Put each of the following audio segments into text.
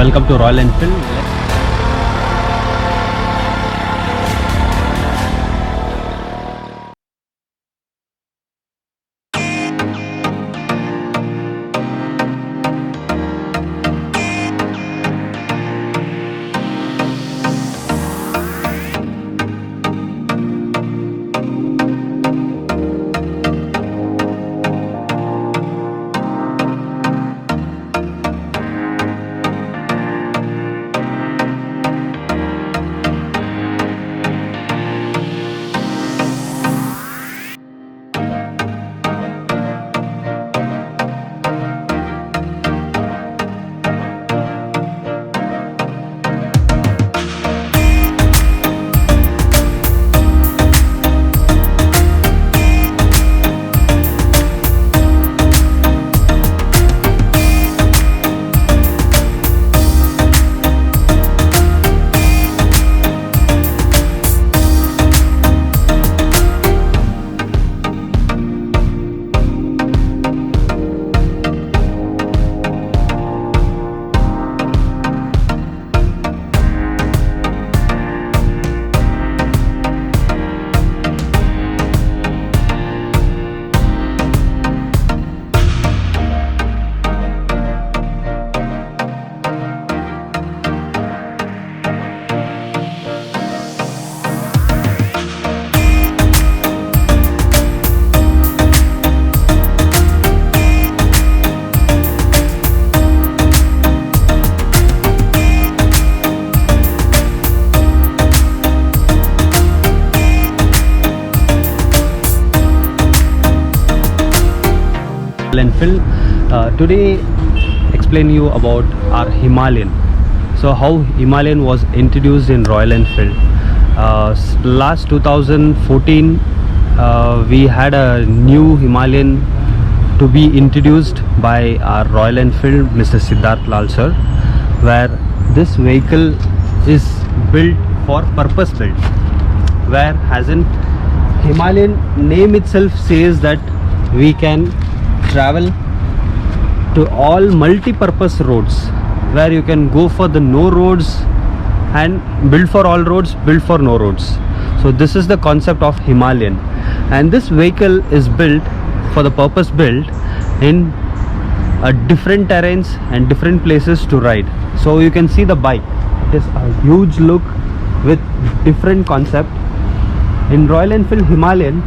welcome to Royal Enfield. Enfield. Today explain you about our Himalayan. So how Himalayan was introduced in Royal Enfield. Last 2014 we had a new Himalayan to be introduced by our Royal Enfield Mr. Siddharth Lal sir, where this vehicle is built for purpose built, where hasn't Himalayan name itself says that we can travel to all multi-purpose roads, where you can go for the no roads and build for all roads, build for no roads. So this is the concept of Himalayan, and this vehicle is built for the purpose built in different terrains and different places to ride. So you can see the bike, it is a huge look with different concept. In Royal Enfield Himalayan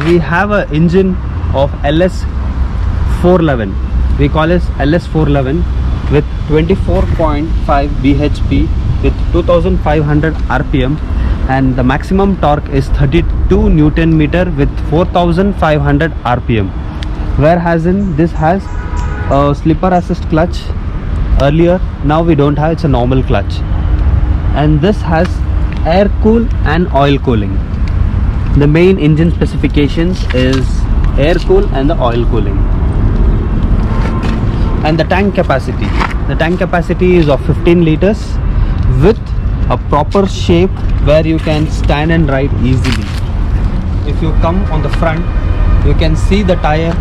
we have an engine of LS 411, we call it LS 411, with 24.5 bhp with 2500 rpm, and the maximum torque is 32 newton meter with 4500 rpm. Whereas in this has a slipper assist clutch earlier, now we don't have, it's a normal clutch, and this has air cool and oil cooling. The main engine specifications is air cool and the oil cooling. And the tank capacity is of 15 liters with a proper shape where you can stand and ride easily. If you come on the front, you can see the tire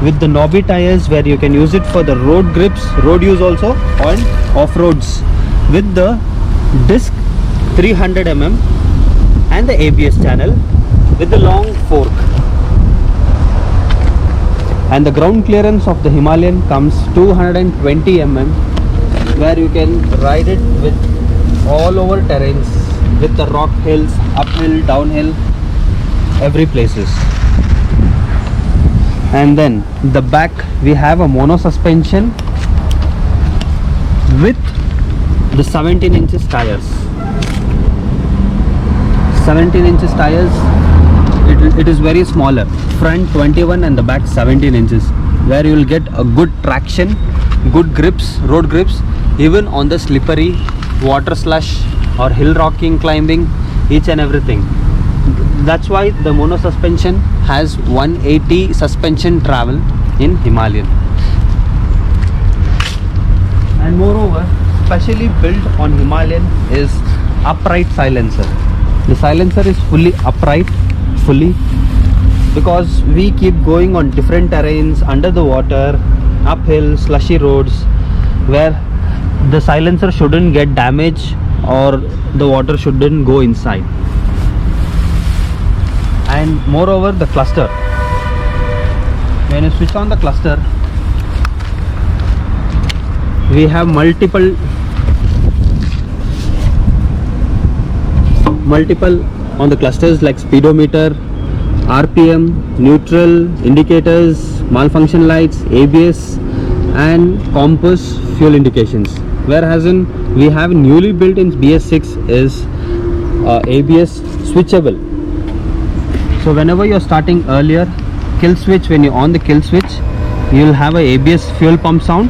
with the knobby tires, where you can use it for the road grips, road use also, and off-roads, with the disc 300 mm and the ABS channel with the long fork. And the ground clearance of the Himalayan comes 220 mm, where you can ride it with all over terrains, with the rock hills, uphill, downhill, every places. And then the back we have a mono suspension with the 17 inches tires. 17 inches tires, it is very smaller, front 21 and the back 17 inches, where you will get a good traction, good grips, road grips, even on the slippery water slush or hill rocking, climbing, each and everything. That's why the mono suspension has 180 suspension travel in Himalayan. And moreover, specially built on Himalayan is upright silencer. The silencer is fully upright, because we keep going on different terrains, under the water, uphill, slushy roads, where the silencer shouldn't get damaged or the water shouldn't go inside. And moreover, the cluster, when you switch on the cluster, we have multiple on the clusters like speedometer, RPM, neutral, indicators, malfunction lights, ABS and compass, fuel indications. Whereas we have newly built in BS6 is ABS switchable. So whenever you're starting earlier, kill switch, when you on the kill switch, you'll have a ABS fuel pump sound.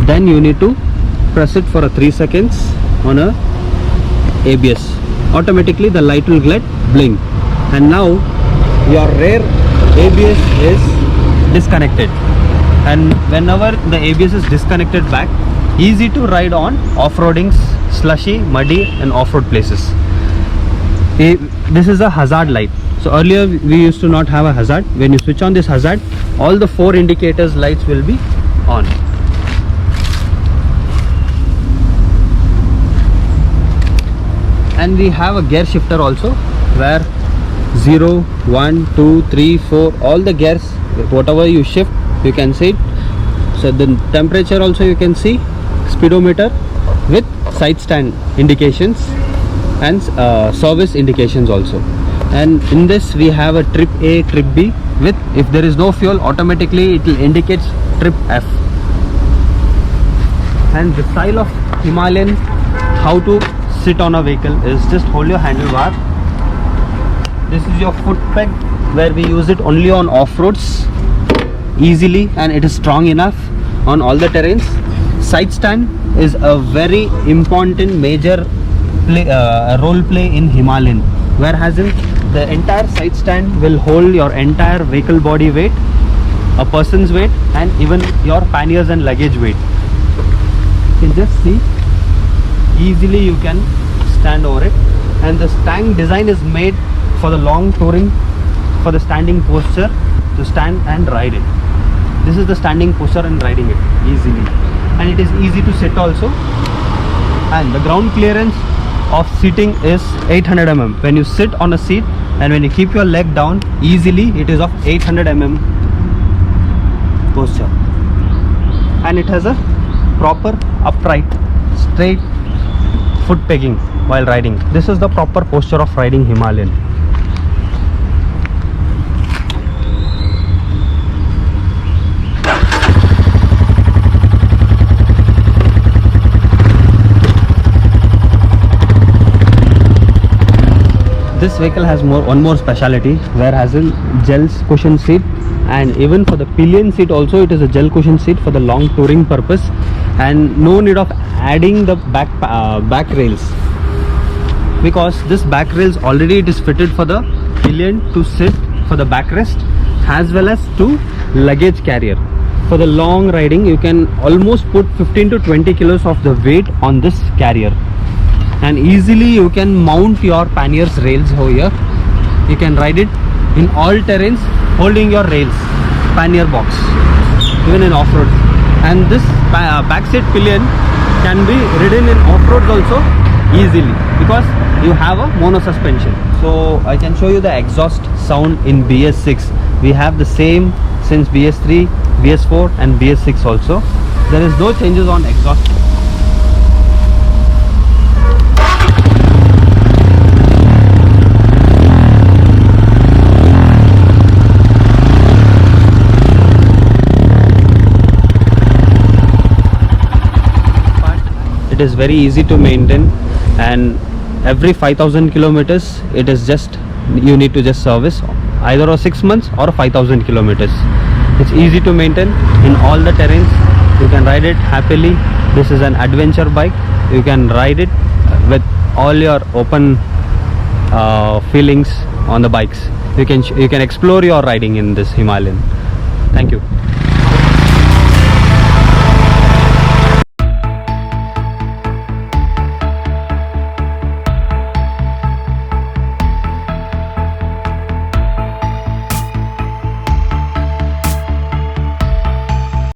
Then you need to press it for 3 seconds on a ABS. Automatically the light will get blink. And now your rear ABS is disconnected. And whenever the ABS is disconnected back, easy to ride on off-roading, slushy, muddy and off-road places. This is a hazard light. So earlier we used to not have a hazard. When you switch on this hazard, all the 4 indicators lights will be on. And we have a gear shifter also, where 0, 1, 2, 3, 4, all the gears, whatever you shift, you can see it. So the temperature also you can see, speedometer with side stand indications and service indications also. And in this we have a trip A, trip B with, if there is no fuel, automatically it will indicate trip F. And the style of Himalayan, how to sit on a vehicle is just hold your handlebar. This is your foot peg, where we use it only on off-roads easily, and it is strong enough on all the terrains. Side stand is a very important major role play in Himalayan, whereas the entire side stand will hold your entire vehicle body weight, a person's weight and even your panniers and luggage weight. You can just see, easily you can stand over it. And the stand design is made for the long touring, for the standing posture, to stand and ride it. This is the standing posture and riding it easily, and it is easy to sit also. And the ground clearance of seating is 800 mm. When you sit on a seat and when you keep your leg down, easily it is of 800 mm posture, and it has a proper upright straight foot pegging while riding. This is the proper posture of riding Himalayan. This vehicle has one more speciality, where has a gel cushion seat, and even for the pillion seat also it is a gel cushion seat for the long touring purpose, and no need of adding the back rails, because this back rails already it is fitted for the pillion to sit for the backrest as well as to luggage carrier. For the long riding you can almost put 15 to 20 kilos of the weight on this carrier, and easily you can mount your panniers rails over here. You can ride it in all terrains holding your rails, pannier box, even in off-road. And this back seat pillion can be ridden in off-roads also easily, because you have a mono suspension. So I can show you the exhaust sound in BS6. We have the same since BS3, BS4 and BS6 also. There is no changes on exhaust. It is very easy to maintain, and every 5,000 kilometers it is just, you need to just service either a 6 months or 5,000 kilometers. It's easy to maintain in all the terrains. You can ride it happily. This is an adventure bike. You can ride it with all your open feelings on the bikes. You can explore your riding in this Himalayan. Thank you.